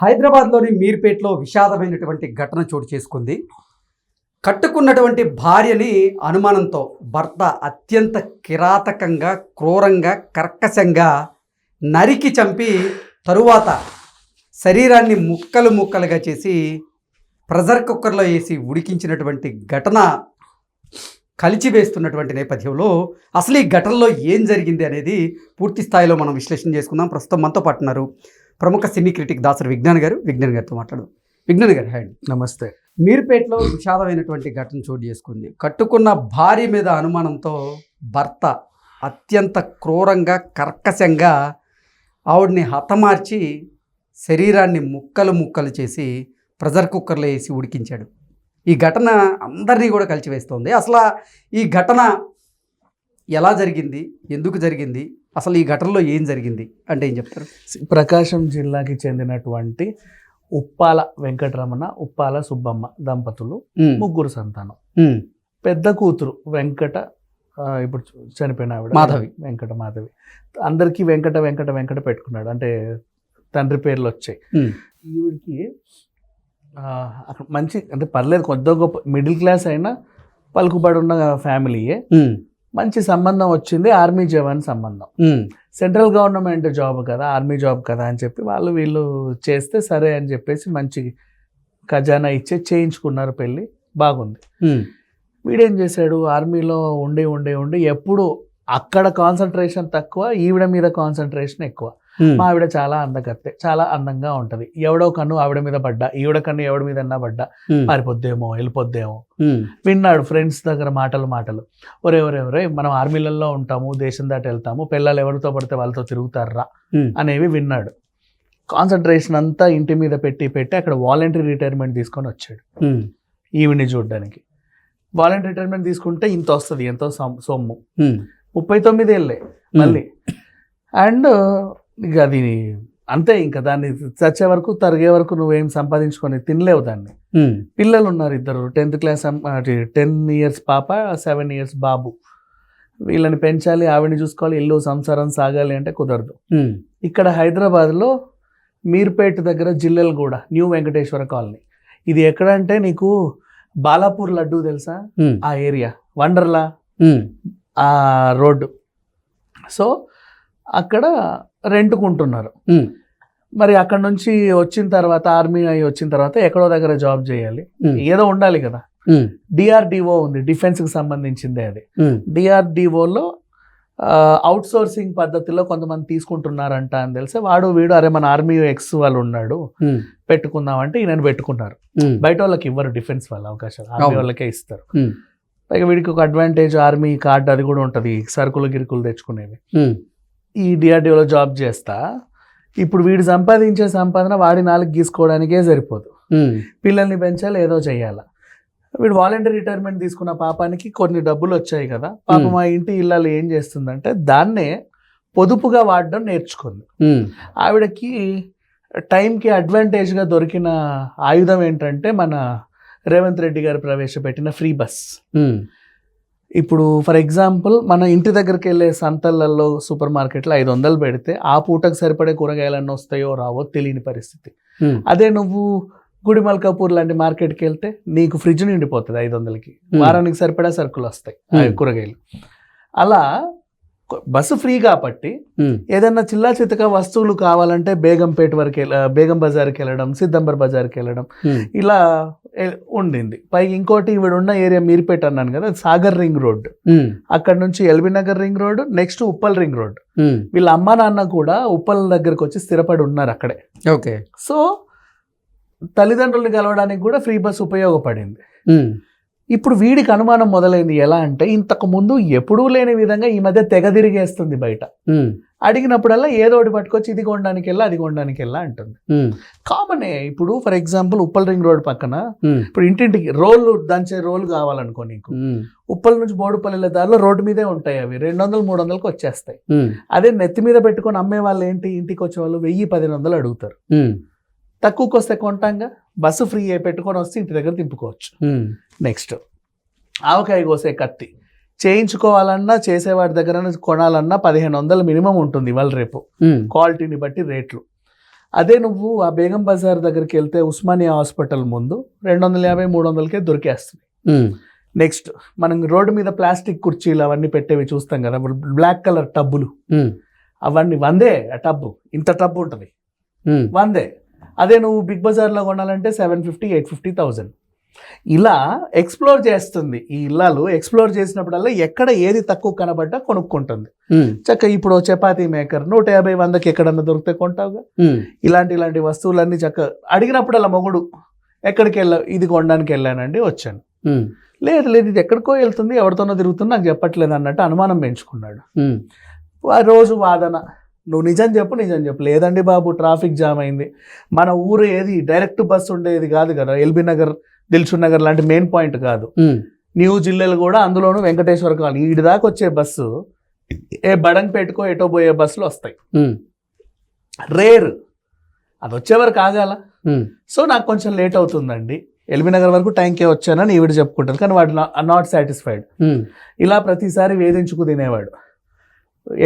హైదరాబాద్లోని మీర్పేట్లో విషాదమైనటువంటి ఘటన చోటు చేసుకుంది. కట్టుకున్నటువంటి భార్యని అనుమానంతో భర్త అత్యంత కిరాతకంగా, క్రూరంగా, కర్కశంగా నరికి చంపి తరువాత శరీరాన్ని ముక్కలు ముక్కలుగా చేసి ప్రెషర్ కుక్కర్లో వేసి ఉడికించినటువంటి ఘటన కలిచివేస్తున్నటువంటి నేపథ్యంలో అసలు ఈ ఘటనలో ఏం జరిగింది అనేది పూర్తి స్థాయిలో మనం విశ్లేషణ చేసుకుందాం. ప్రస్తుతం మనతో పాటున్నారు ప్రముఖ సినీ క్రిటిక్ దాసరి విజ్ఞాన్ గారితో మాట్లాడు. విజ్ఞాన్ గారు హాయ్. నమస్తే. మీర్పేట్లో విషాదమైనటువంటి ఘటన చోటు చేసుకుంది. కట్టుకున్న భార్య మీద అనుమానంతో భర్త అత్యంత క్రూరంగా, కర్కశంగా ఆవిడ్ని హతమార్చి శరీరాన్ని ముక్కలు ముక్కలు చేసి ప్రెషర్ కుక్కర్లో వేసి ఉడికించాడు. ఈ ఘటన అందరినీ కూడా కలిచివేస్తోంది. అసలు ఈ ఘటన ఎలా జరిగింది, ఎందుకు జరిగింది, అసలు ఈ ఘటనలో ఏం జరిగింది అంటే ఏం చెప్తారు? ప్రకాశం జిల్లాకి చెందినటువంటి ఉప్పాల వెంకటరమణ, ఉప్పాల సుబ్బమ్మ దంపతులు, ముగ్గురు సంతానం. పెద్ద కూతురు వెంకట, ఇప్పుడు చనిపోయిన ఆవిడ మాధవి, వెంకట మాధవి. అందరికీ వెంకట వెంకట వెంకట పెట్టుకున్నాడు, అంటే తండ్రి పేర్లు వచ్చాయి. ఈవిడికి అక్కడ మంచి, అంటే పర్లేదు, కొద్దిగా గొప్ప మిడిల్ క్లాస్ అయినా పలుకుబడి ఉన్న ఫ్యామిలీయే. మంచి సంబంధం వచ్చింది, ఆర్మీ జవాన్ సంబంధం. సెంట్రల్ గవర్నమెంట్ జాబ్ కదా, ఆర్మీ జాబ్ కదా అని చెప్పి వీళ్ళు చేస్తే సరే అని చెప్పేసి మంచి ఖజానా ఇచ్చే చేయించుకున్నారు పెళ్ళి. బాగుంది. వీడేం చేశాడు, ఆర్మీలో ఉండి ఉండి ఉండి ఎప్పుడు అక్కడ కాన్సన్ట్రేషన్ తక్కువ, ఈవిడ మీద కాన్సన్ట్రేషన్ ఎక్కువ. మా ఆవిడ చాలా అందగత్తే, చాలా అందంగా ఉంటది, ఎవడో కన్ను ఆవిడ మీద పడ్డా, ఈవిడ కన్ను ఎవడి మీద పడ్డా పారిపోద్దేమో, వెళ్ళిపోద్దేమో. విన్నాడు ఫ్రెండ్స్ దగ్గర మాటలు, ఒరే ఒరే ఒరే మనం ఆర్మీలలో ఉంటాము, దేశం దాటి వెళ్తాము, పిల్లలు ఎవరితో పడితే వాళ్ళతో తిరుగుతారా అనేవి విన్నాడు. కాన్సన్ట్రేషన్ అంతా ఇంటి మీద పెట్టి అక్కడ వాలంటరీ రిటైర్మెంట్ తీసుకొని వచ్చాడు ఈవిని చూడడానికి. వాలంటరీ రిటైర్మెంట్ తీసుకుంటే ఇంత వస్తుంది, ఎంతో సొమ్ము. 39 ఏళ్ళే మళ్ళీ. అండ్ ఇక అది అంతే, ఇంకా దాన్ని చచ్చే వరకు తరిగే వరకు నువ్వేం సంపాదించుకొని తినలేవు దాన్ని. పిల్లలు ఉన్నారు ఇద్దరు, 10th క్లాస్ 10 years పాప, 7 years బాబు. వీళ్ళని పెంచాలి, ఆవిడని చూసుకోవాలి, ఇల్లు సంసారం సాగాలి అంటే కుదరదు. ఇక్కడ హైదరాబాద్లో మీర్పేట దగ్గర జిల్లెలగూడ, న్యూ వెంకటేశ్వర కాలనీ. ఇది ఎక్కడంటే నీకు బాలాపూర్ లడ్డు తెలుసా, ఆ ఏరియా, వండర్లా ఆ రోడ్డు. సో అక్కడ రెంట్కుంటున్నారు. మరి అక్కడ నుంచి వచ్చిన తర్వాత, ఆర్మీ అయి వచ్చిన తర్వాత ఎక్కడో దగ్గర జాబ్ చేయాలి, ఏదో ఉండాలి కదా. డిఆర్డిఓ ఉంది, డిఫెన్స్కి సంబంధించిందే అది. డిఆర్డిఓలో అవుట్ సోర్సింగ్ పద్ధతిలో కొంతమంది తీసుకుంటున్నారంట అని తెలిసే వీడు అరే మన ఆర్మీ ఎక్స్ వాళ్ళు ఉన్నాడు పెట్టుకుందామంటే ఈయనని పెట్టుకున్నారు. బయట వాళ్ళకి ఇవ్వరు, డిఫెన్స్ వాళ్ళ అవకాశాలు ఆర్మీ వాళ్ళకే ఇస్తారు. పైగా వీడికి ఒక అడ్వాంటేజ్, ఆర్మీ కార్డు అది కూడా ఉంటుంది, సరుకులు గిరుకులు తెచ్చుకునేవి. ఈ డిఆర్డిఓలో జాబ్ చేస్తా ఇప్పుడు వీడు సంపాదించే సంపాదన వాడి నాలుగు గీసుకోవడానికే సరిపోదు, పిల్లల్ని పెంచాలి, ఏదో చెయ్యాలా. వీడు వాలంటరీ రిటైర్మెంట్ తీసుకున్న పాపానికి కొన్ని డబ్బులు వచ్చాయి కదా, పాప మా ఇంటి ఇళ్ళలో ఏం చేస్తుందంటే దాన్నే పొదుపుగా వాడడం నేర్చుకుంది. ఆవిడకి టైంకి అడ్వాంటేజ్గా దొరికిన ఆయుధం ఏంటంటే మన రేవంత్ రెడ్డి గారు ప్రవేశపెట్టిన ఫ్రీ బస్. ఇప్పుడు ఫర్ ఎగ్జాంపుల్ మన ఇంటి దగ్గరికి వెళ్ళే సంతలలో, సూపర్ మార్కెట్లో 500 పెడితే ఆ పూటకు సరిపడే కూరగాయలన్నీ వస్తాయో రావో తెలియని పరిస్థితి. అదే నువ్వు గుడిమల్కాపూర్ లాంటి మార్కెట్కి వెళ్తే నీకు ఫ్రిడ్జ్ నిండిపోతుంది 500కి, వారానికి సరిపడా సరుకులు వస్తాయి, కూరగాయలు. అలా బస్సు ఫ్రీ కాబట్టి ఏదన్నా చిల్లా చితక వస్తువులు కావాలంటే బేగంపేట వరకు బేగం బజార్కి వెళ్ళడం, సిద్దంబర్ బజార్కి వెళ్ళడం, ఇలా ఉండింది. పైకి ఇంకోటి ఈవిడ ఉన్న ఏరియా మీర్పేట అన్నాను కదా, సాగర్ రింగ్ రోడ్, అక్కడ నుంచి LB Nagar ring road, next Uppal ring road. వీళ్ళ అమ్మ నాన్న కూడా ఉప్పల్ దగ్గరకు వచ్చి స్థిరపడి ఉన్నారు అక్కడే. ఓకే. సో తల్లిదండ్రుల్ని కలవడానికి కూడా ఫ్రీ బస్ ఉపయోగపడింది. ఇప్పుడు వీడికి అనుమానం మొదలైంది. ఎలా అంటే ఇంతకు ముందు ఎప్పుడూ లేని విధంగా ఈ మధ్య తెగ తిరిగేస్తుంది బయట. అడిగినప్పుడల్లా ఏదో ఒకటి పట్టుకొచ్చి ఇది కొనడానికి వెళ్ళా, అది కొనడానికి వెళ్ళా అంటుంది. కామనే. ఇప్పుడు for example Uppal ring road పక్కన ఇప్పుడు ఇంటింటికి రోళ్ళు దంచే రోలు కావాలనుకో నీకు, ఉప్పల్ నుంచి బోడుపల్లి దారిలో రోడ్డు మీదే ఉంటాయి, అవి 200-300కి వచ్చేస్తాయి. అదే నెత్తి మీద పెట్టుకొని అమ్మే వాళ్ళు ఏంటి, ఇంటికి వచ్చే వాళ్ళు 1000-1500 అడుగుతారు. తక్కువకి వస్తే కొంటాంగా, బస్సు ఫ్రీ పెట్టుకొని వస్తే ఇంటి దగ్గర తిప్పుకోవచ్చు. నెక్స్ట్ ఆవకాయ కోసే కత్తి చేయించుకోవాలన్నా, చేసేవాడి దగ్గర కొనాలన్నా 1500 మినిమం ఉంటుంది ఇవాళ రేపు, క్వాలిటీని బట్టి రేట్లు. అదే నువ్వు ఆ బేగం బజార్ దగ్గరికి వెళ్తే ఉస్మానియా హాస్పిటల్ ముందు 250-300కే దొరికేస్తుంది. నెక్స్ట్ మనం రోడ్డు మీద ప్లాస్టిక్ కుర్చీలు అవన్నీ పెట్టేవి చూస్తాం కదా, బ్లాక్ కలర్ టబ్బులు, అవన్నీ 100 ఆ టబ్బు, ఇంత టబ్బు ఉంటుంది 100. అదే నువ్వు బిగ్ బజార్లో కొనాలంటే 750-850,000. ఇలా ఎక్స్ప్లోర్ చేస్తుంది ఈ ఇల్లాలు. ఎక్స్ప్లోర్ చేసినప్పుడల్లా ఎక్కడ ఏది తక్కువ కనబడ్డా కొనుక్కుంటుంది. చక్క ఇప్పుడు చపాతీ మేకర్ 150-100కి ఎక్కడన్నా దొరికితే కొంటావుగా. ఇలాంటి వస్తువులన్నీ చక్క అడిగినప్పుడల్లా మొగుడు ఎక్కడికి వెళ్ళావు, ఇది కొనడానికి వెళ్ళానండి వచ్చాను. లేదు ఇది ఎక్కడికో వెళ్తుంది, ఎవరితోనో తిరుగుతుంది, నాకు చెప్పట్లేదు అన్నట్టు అనుమానం పెంచుకున్నాడు. ఆ రోజు వాదన, నువ్వు నిజం చెప్పు. లేదండి బాబు, ట్రాఫిక్ జామ్ అయింది. మన ఊరు ఏది డైరెక్ట్ బస్సు ఉండేది కాదు కదా, ఎల్బీ నగర్, దిల్సుఖ్ నగర్ లాంటి మెయిన్ పాయింట్ కాదు. న్యూ జిల్లాలు కూడా, అందులోనూ వెంకటేశ్వర కాలనీ ఈడి దాకా వచ్చే బస్సు ఏ బడంగపేటకో ఎటో పోయే బస్సులు వస్తాయి, రేర్. అది వచ్చేవరకు ఆగాల. సో నాకు కొంచెం లేట్ అవుతుందండి, ఎల్బీ నగర్ వరకు టైంకే వచ్చానని ఈవిడ చెప్పుకుంటారు. కానీ వాడు నాట్ సాటిస్ఫైడ్. ఇలా ప్రతిసారి వేధించుకు తినేవాడు,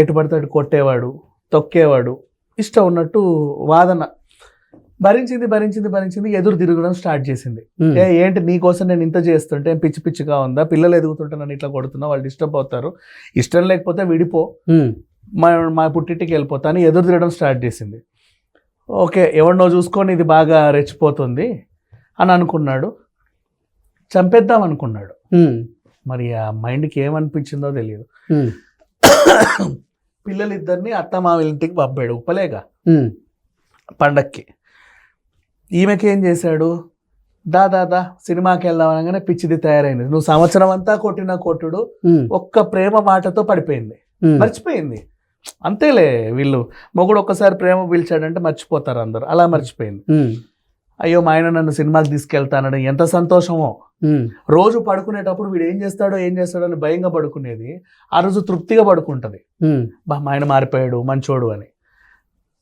ఎటు పడితే అటు కొట్టేవాడు, తొక్కేవాడు, ఇష్టం ఉన్నట్టు వాదన. భరించింది, ఎదురు తిరగడం స్టార్ట్ చేసింది. ఏంటి నీకోసం నేను ఇంత చేస్తుంటే పిచ్చిగా ఉందా, పిల్లలు ఎదుగుతుంటే నన్ను ఇట్లా కొడుతున్నా, వాళ్ళు డిస్టర్బ్ అవుతారు, ఇష్టం లేకపోతే విడిపో, మా పుట్టింటికి వెళ్ళిపోతా అని ఎదురు తిరగడం స్టార్ట్ చేసింది. ఓకే, ఎవరినో చూసుకొని ఇది బాగా రెచ్చిపోతుంది అని అనుకున్నాడు, చంపేద్దాం అనుకున్నాడు. మరి ఆ మైండ్కి ఏమనిపించిందో తెలియదు. పిల్లలిద్దరిని అత్తమామల ఇంటికి పంపాడు, ఉప్పలేగా పండక్కి. ఈమెకి ఏం చేశాడు, దాదా సినిమాకి వెళ్దాం అనగానే పిచ్చిది తయారైంది. నువ్వు సంవత్సరం అంతా కొట్టిన కొట్టుడు ఒక్క ప్రేమ మాటతో పడిపోయింది, మర్చిపోయింది. అంతేలే, వీళ్ళు మొగుడు ఒక్కసారి ప్రేమ పిలిచాడంటే మర్చిపోతారు అందరు, అలా మర్చిపోయింది. అయ్యో మా ఆయన నన్ను సినిమాకి తీసుకెళ్తానని ఎంత సంతోషమో. రోజు పడుకునేటప్పుడు వీడు ఏం చేస్తాడో అని భయంగా పడుకునేది, ఆ రోజు తృప్తిగా పడుకుంటది, బా మా ఆయన మారిపోయాడు మంచోడు అని.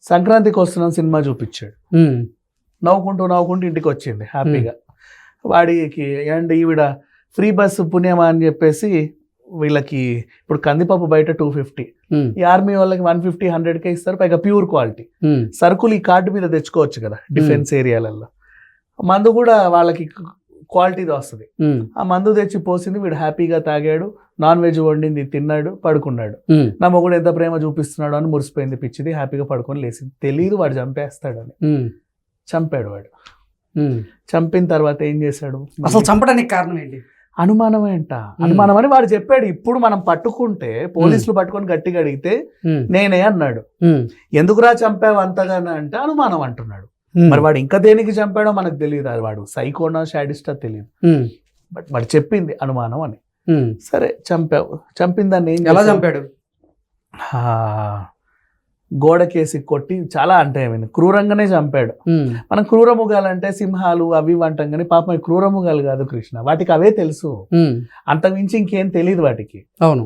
సంక్రాంతికి వస్తున్నాం సినిమా చూపించాడు, నవ్వుకుంటూ ఇంటికి వచ్చింది హ్యాపీగా. వాడికి అండ్ ఈవిడ ఫ్రీ బస్సు పుణ్యమా అని చెప్పేసి వీళ్ళకి ఇప్పుడు కందిపప్పు బయట 250, ఈ ఆర్మీ వాళ్ళకి 150-100కే ఇస్తారు, పైగా ప్యూర్ క్వాలిటీ సరుకులు ఈ కార్డు మీద తెచ్చుకోవచ్చు కదా డిఫెన్స్ ఏరియాలలో. మందు కూడా వాళ్ళకి క్వాలిటీది వస్తుంది. ఆ మందు తెచ్చి పోసింది, వీడు హ్యాపీగా తాగాడు, నాన్ వెజ్ వండింది తిన్నాడు, పడుకున్నాడు. నా మొగుడు ఎంత ప్రేమ చూపిస్తున్నాడు అని మురిసిపోయింది పిచ్చిది, హ్యాపీగా పడుకొని లేచింది. తెలీదు వాడు చంపేస్తాడని. చంపాడు వాడు. చంపిన తర్వాత ఏం చేశాడు, అసలు చంపడానికి కారణం ఏంటి? అనుమానం అని వాడు చెప్పాడు. ఇప్పుడు మనం పట్టుకుంటే పోలీసులు పట్టుకొని గట్టిగా అడిగితే నేనే అన్నాడు. ఎందుకురా చంపావు అంతగానే అంటే అనుమానం అంటున్నాడు. మరి వాడు ఇంకా దేనికి చంపాడో మనకు తెలియదు, అది వాడు సైకోనా షాడిస్టా తెలియదు. బట్ వాడు చెప్పింది అనుమానం అని. సరే చంపావు, చంపిన దాన్ని ఎలా చంపాడు? గోడకేసి కొట్టి చాలా అంటే క్రూరంగానే చంపాడు. మనం క్రూరముగాలంటే సింహాలు అవి అంటాం కానీ పాపం క్రూరముగాలు కాదు కృష్ణ, వాటికి అవే తెలుసు, అంతకుమించి ఇంకేం తెలియదు వాటికి. అవును,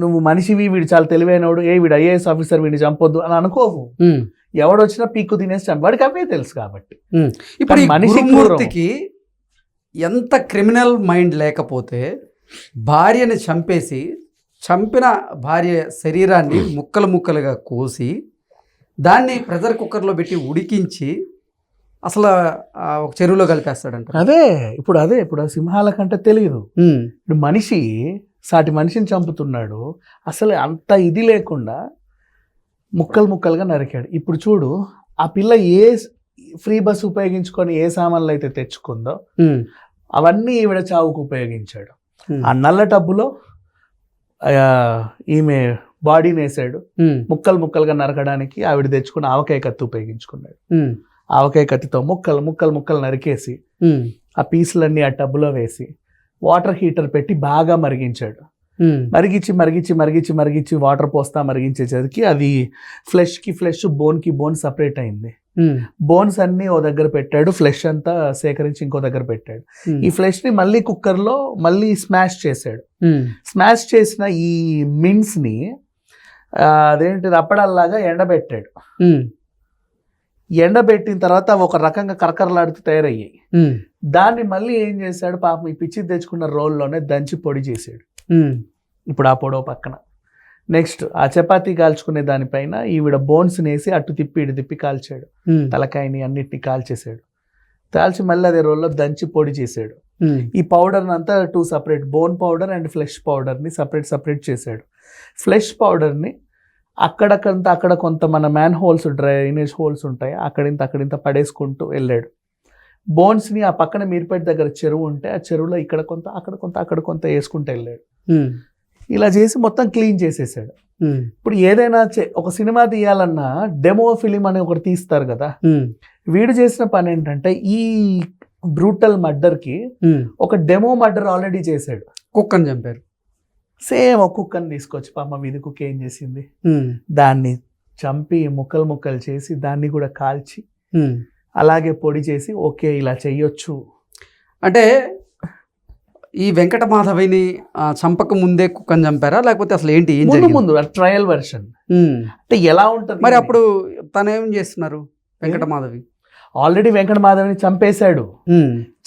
నువ్వు మనిషివి, వీడు చాలా తెలివైనవాడు, వీడు ఐఏఎస్ ఆఫీసర్, వీడిని చంపొద్దు అని అనుకోవు. ఎవడొచ్చినా పీక్కు తినేసి చంపి, వాడికి అవే తెలుసు కాబట్టి. ఇప్పుడు మనిషికి ఎంత క్రిమినల్ మైండ్ లేకపోతే భార్యని చంపేసి, చంపిన భార్య శరీరాన్ని ముక్కలుగా కోసి దాన్ని ప్రెషర్ కుక్కర్లో పెట్టి ఉడికించి అసలు ఒక చెరువులో కలిపేస్తాడంట. ఇప్పుడు ఆ సింహాల కంటే తెలియదు. ఇప్పుడు మనిషి సాటి మనిషిని చంపుతున్నాడు, అసలు అంత ఇది లేకుండా ముక్కలుగా నరికాడు. ఇప్పుడు చూడు, ఆ పిల్ల ఏ ఫ్రీ బస్ ఉపయోగించుకొని ఏ సామాన్లు అయితే తెచ్చుకుందో అవన్నీ ఈవిడ చావుకు ఉపయోగించాడు. ఆ నల్ల టబ్బులో ఈమె బాడీని వేసాడు, ముక్కలుగా నరకడానికి ఆవిడ తెచ్చుకున్న ఆవకాయ కత్తి ఉపయోగించుకున్నాడు. ఆవకాయ కత్తితో ముక్కలు నరికేసి ఆ పీసులన్నీ ఆ టబ్బులో వేసి వాటర్ హీటర్ పెట్టి బాగా మరిగించాడు. మరిగించి వాటర్ పోస్తా మరిగించేసరికి అది ఫ్లెష్కి ఫ్లెష్, బోన్కి బోన్ సపరేట్ అయింది. బోన్స్ అన్ని ఓ దగ్గర పెట్టాడు, ఫ్లెష్ అంతా సేకరించి ఇంకో దగ్గర పెట్టాడు. ఈ ఫ్లెష్ ని మళ్ళీ కుక్కర్లో మళ్ళీ స్మాష్ చేశాడు. స్మాష్ చేసిన ఈ మిన్స్ ని అదేంటిది అప్పడల్లాగా ఎండబెట్టాడు. ఎండబెట్టిన తర్వాత ఒక రకంగా కరకరలాడుతూ తయారయ్యాయి. దాన్ని మళ్ళీ ఏం చేశాడు, పాపం ఈ పిచ్చి తెచ్చుకున్న రోల్లోనే దంచి పొడి చేశాడు. ఇప్పుడు ఆ పొడవు పక్కన నెక్స్ట్ ఆ చపాతీ కాల్చుకునే దానిపైన ఈవిడ బోన్స్ వేసి అటు తిప్పి ఇటు తిప్పి కాల్చాడు. తలకాయని అన్నిటిని కాల్చేసాడు. కాల్చి మళ్ళీ అదే రోల్లో దంచి పొడి చేశాడు. ఈ పౌడర్ని అంతా 2 separate bone powder and flesh పౌడర్ని సపరేట్ చేశాడు. ఫ్లెష్ పౌడర్ని అక్కడ కొంత మన మ్యాన్ హోల్స్ డ్రైనేజ్ హోల్స్ ఉంటాయి, అక్కడింత పడేసుకుంటూ వెళ్ళాడు. బోన్స్ని ఆ పక్కన మీర్పేట దగ్గర చెరువు ఉంటే ఆ చెరువులో అక్కడ కొంత వేసుకుంటూ వెళ్ళాడు. ఇలా చేసి మొత్తం క్లీన్ చేసేసాడు. ఇప్పుడు ఏదైనా ఒక సినిమా తీయాలన్నా డెమో ఫిలిం అని ఒకటి తీస్తారు కదా, వీడు చేసిన పని ఏంటంటే ఈ బ్రూటల్ మర్డర్కి ఒక డెమో మర్డర్ ఆల్రెడీ చేశాడు. కుక్కని చంపారు. సేమ్ ఒక కుక్కని తీసుకొచ్చి పాప వీధి కుక్క ఏం చేసింది, దాన్ని చంపి ముక్కలు చేసి దాన్ని కూడా కాల్చి అలాగే పొడి చేసి ఓకే ఇలా చెయ్యొచ్చు. అంటే ఈ వెంకట మాధవిని చంపక ముందే కుక్కని చంపారా, లేకపోతే అసలు ఏంటి ముందు ట్రయల్ వెర్షన్ అంటే ఎలా ఉంటుంది? మరి అప్పుడు తను ఏం చేస్తున్నారు? వెంకట మాధవి ఆల్రెడీ వెంకట మాధవిని చంపేశాడు.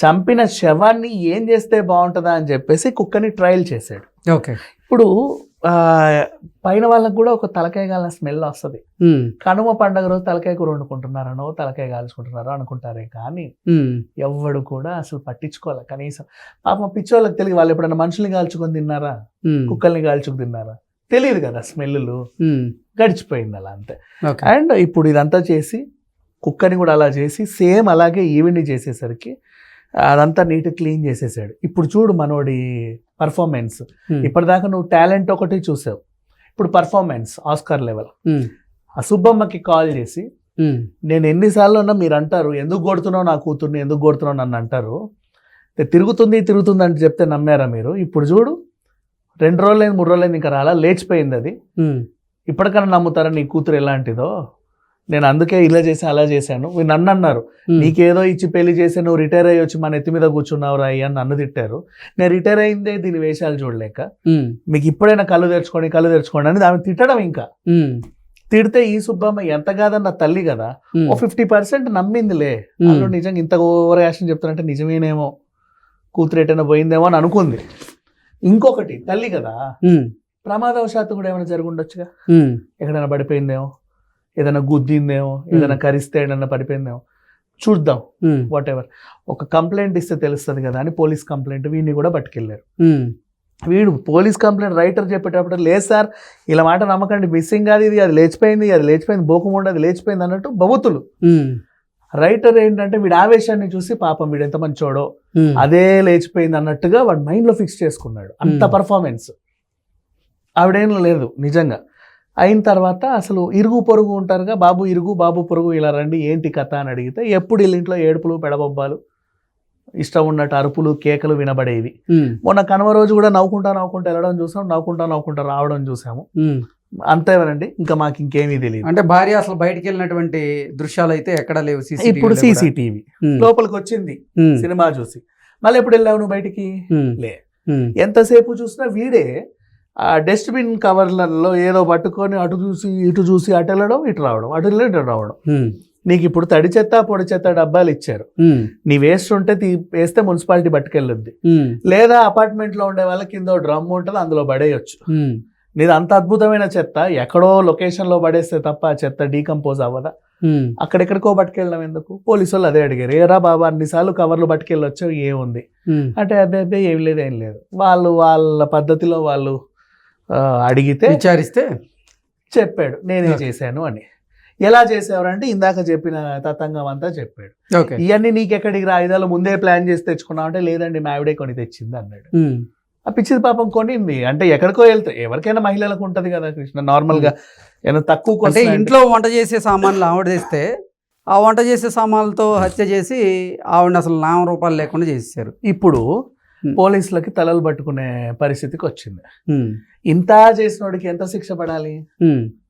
చంపిన శవాన్ని ఏం చేస్తే బాగుంటుందా అని చెప్పేసి కుక్కని ట్రయల్ చేశాడు. ఓకే. ఇప్పుడు పైన వాళ్ళకు కూడా ఒక తలకాయ గాలిన స్మెల్ వస్తుంది. కనుమ పండుగ రోజు తలకాయ కూర వండుకుంటున్నారనో తలకాయ కాల్చుకుంటున్నారో అనుకుంటారే కానీ ఎవడు కూడా అసలు పట్టించుకోవాలి. కనీసం పాపం పిచ్చోళ్ళకి తెలియదు. వాళ్ళు ఎప్పుడైనా మనుషుల్ని కాల్చుకొని తిన్నారా, కుక్కల్ని కాల్చుకు తిన్నారా తెలియదు కదా. స్మెల్లు గడిచిపోయింది అలా అంతే. అండ్ ఇప్పుడు ఇదంతా చేసి కుక్కని కూడా అలా చేసి సేమ్ అలాగే ఈవెంట్ని చేసేసరికి అదంతా నీట్ క్లీన్ చేసేసాడు. ఇప్పుడు చూడు మనోడి పర్ఫార్మెన్స్. ఇప్పటిదాకా నువ్వు టాలెంట్ ఒకటి చూసావు, ఇప్పుడు పర్ఫార్మెన్స్ ఆస్కార్ లెవెల్. ఆ సుబ్బమ్మకి కాల్ చేసి నేను ఎన్నిసార్లు అన్నా మీరు అంటారు ఎందుకు కొడుతున్నావు నా కూతుర్ని, ఎందుకు కొడుతున్నావు నన్ను అంటారు, తిరుగుతుంది అని చెప్తే నమ్మారా మీరు? ఇప్పుడు చూడు 2 రోజులైంది 3 రోజులైంది ఇంకా రాలా, లేచిపోయింది అది. ఇప్పటికన్నా నమ్ముతారా నీ కూతురు ఎలాంటిదో? నేను అందుకే ఇలా చేశాను అలా చేశాను. నన్ను అన్నారు నీకేదో ఇచ్చి పెళ్లి చేసి నువ్వు రిటైర్ అయ్యి వచ్చి మన ఎత్తి మీద కూర్చున్నావు రాయి అని నన్ను తిట్టారు. నేను రిటైర్ అయిందే దీని వేషాలు చూడలేక, మీకు ఇప్పుడైనా కళ్ళు తెరుచుకోండి అని ఆమె తిట్టడం. ఇంకా తిడితే ఈ సుబ్బమ్మ ఎంత కాదన్న తల్లి కదా, ఓ 50% నమ్మిందిలే. వాళ్ళు నిజంగా ఇంత ఓవర్ యాక్షన్ చెప్తారంటే నిజమేనేమో, కూతురు ఎటైనా పోయిందేమో అని అనుకుంది. ఇంకొకటి తల్లి కదా, ప్రమాదవశాత్తు కూడా ఏమైనా జరిగి ఉండొచ్చుగా, ఎక్కడైనా పడిపోయిందేమో, ఏదైనా గుద్దిందేమో, ఏదైనా కరిస్తే ఏదైనా పడిపోయిందేమో, చూద్దాం వాట్ ఎవర్. ఒక కంప్లైంట్ ఇస్తే తెలుస్తుంది కదా అని పోలీస్ కంప్లైంట్ వీడిని కూడా పట్టుకెళ్ళారు. వీడు పోలీస్ కంప్లైంట్ రైటర్ చెప్పేటప్పుడు లేదు సార్ ఇలా మాట నమ్మకండి, మిస్సింగ్ కాదు ఇది, అది లేచిపోయింది బోకముండ అది లేచిపోయింది అన్నట్టు బబుతులు. రైటర్ ఏంటంటే వీడి ఆవేశాన్ని చూసి పాపం వీడు ఎంత మంచోడో అదే లేచిపోయింది అన్నట్టుగా వాడు మైండ్లో ఫిక్స్ చేసుకున్నాడు. అంత పర్ఫార్మెన్స్ ఆవిడేం లేదు నిజంగా. అయిన తర్వాత అసలు ఇరుగు పొరుగు ఉంటారుగా, బాబు పొరుగు ఇలా రండి ఏంటి కథ అని అడిగితే ఎప్పుడు వీళ్ళ ఇంట్లో ఏడుపులు పెడబొబ్బాలు, ఇష్టం ఉన్నట్టు అరుపులు కేకలు వినబడేవి. మొన్న కనుమ రోజు కూడా నవ్వుకుంటా వెళ్ళడం చూసాం, నవ్వుకుంటా రావడం చూసాము. అంతేనండి, ఇంకా మాకు ఇంకేమీ తెలియదు. అంటే భార్య అసలు బయటికి వెళ్ళినటువంటి దృశ్యాలు అయితే ఎక్కడ లేవు. ఇప్పుడు సీసీటీవీ లోపలికి వచ్చింది సినిమా చూసి. మళ్ళీ ఎప్పుడు వెళ్ళావు నువ్వు బయటికి? లే. ఎంతసేపు చూసినా వీడే ఆ డస్ట్బిన్ కవర్లలో ఏదో పట్టుకొని అటు చూసి ఇటు చూసి అటు వెళ్ళడం ఇటు రావడం, అటు వెళ్ళి ఇటు రావడం. నీకు ఇప్పుడు తడి చెత్త పొడి చెత్త డబ్బాలు ఇచ్చారు, నీ వేస్ట్ ఉంటే వేస్తే మున్సిపాలిటీ పట్టుకెళ్ళొద్ది, లేదా అపార్ట్మెంట్ లో ఉండే వాళ్ళకి కింద డ్రమ్ ఉంటుంది అందులో పడేయచ్చు. నీది అంత అద్భుతమైన చెత్త ఎక్కడో లొకేషన్ లో పడేస్తే తప్ప ఆ చెత్త డీకంపోజ్ అవ్వదా? అక్కడెక్కడికో పట్టుకెళ్ళడం ఎందుకు? పోలీసు వాళ్ళు అదే అడిగారు, ఏరా బాబా అన్నిసార్లు కవర్లు పట్టుకెళ్ళొచ్చావు ఏముంది అంటే అబ్బాయి ఏం లేదు. వాళ్ళు వాళ్ళ పద్ధతిలో వాళ్ళు అడిగితే విచారిస్తే చెప్పాడు నేనే చేశాను అని. ఎలా చేసేవారంటే ఇందాక చెప్పిన తతంగం అంతా చెప్పాడు. ఇవన్నీ నీకెక్కడికి రాయిదాలు ముందే ప్లాన్ చేసి తెచ్చుకున్నావు అంటే లేదండి మా ఆవిడే కొని తెచ్చింది అన్నాడు. ఆ పిచ్చిది పాపం కొనింది అంటే ఎక్కడికో వెళ్తే ఎవరికైనా మహిళలకు ఉంటది కదా కృష్ణ, నార్మల్ గా ఏమైనా తక్కువ అంటే ఇంట్లో వంట చేసే సామాన్లు ఆవిడ తెస్తే ఆ వంట చేసే సామాన్లతో హత్య చేసి ఆవిడని అసలు ₹1 లేకుండా చేసేసారు. ఇప్పుడు పోలీసులకి తలలు పట్టుకునే పరిస్థితికి వచ్చింది. ఇంత చేసినోడికి ఎంత శిక్ష పడాలి?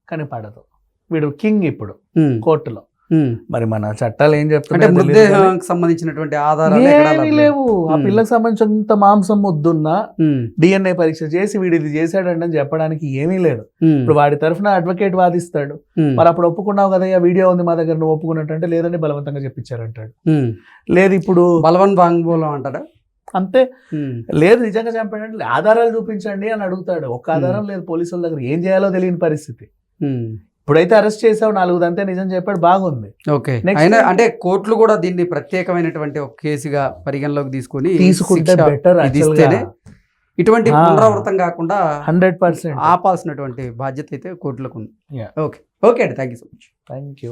కానీ పడదు. వీడు కింగ్ ఇప్పుడు కోర్టులో. మరి మన చట్టాలు ఏం చెప్తున్నాయి? సంబంధించినటువంటి ఆధారాలు ఏమీ లేవు. ఆ పిల్లకి సంబంధించినంత మాంసం ముద్దున్నా DNA పరీక్ష చేసి వీడు ఇది చేశాడండి అని చెప్పడానికి ఏమీ లేదు. ఇప్పుడు వాడి తరఫున అడ్వకేట్ వాదిస్తాడు, మరి అప్పుడు ఒప్పుకున్నావు కదా వీడియో ఉంది మా దగ్గర, నువ్వు ఒప్పుకున్నట్టు అంటే లేదండి బలవంతంగా చెప్పించారంటాడు. లేదు ఇప్పుడు బలవన్ వాంగ్మూలం అంటారా? అంతే. ఉమ్. లేదు నిజంగా చంపాడంటే ఆధారాలు చూపించండి అని అడుగుతాడు. ఒక్క ఆధారం లేదు పోలీసుల దగ్గర, ఏం చేయాలో తెలియని పరిస్థితి. ఉమ్. ఇప్పుడైతే అరెస్ట్ చేసావు 4 అంతే నిజం చెప్పాడు, బాగుంది. ఓకే. Next అయినా time- అంటే కోర్టులు కూడా దీన్ని ప్రత్యేకమైనటువంటి ఒక కేసుగా పరిగణలోకి తీసుకొని తీసుకుంటే శిక్ష బెటర్. విధిస్తేనే ఇటువంటి ఆ. పునరావృతం కాకుండా 100%. ఆపాల్సినటువంటి బాధ్యత అయితే కోర్టులకు ఉంది. Yeah. ఓకే. ఓకే అండి, thank you so much. Thank you.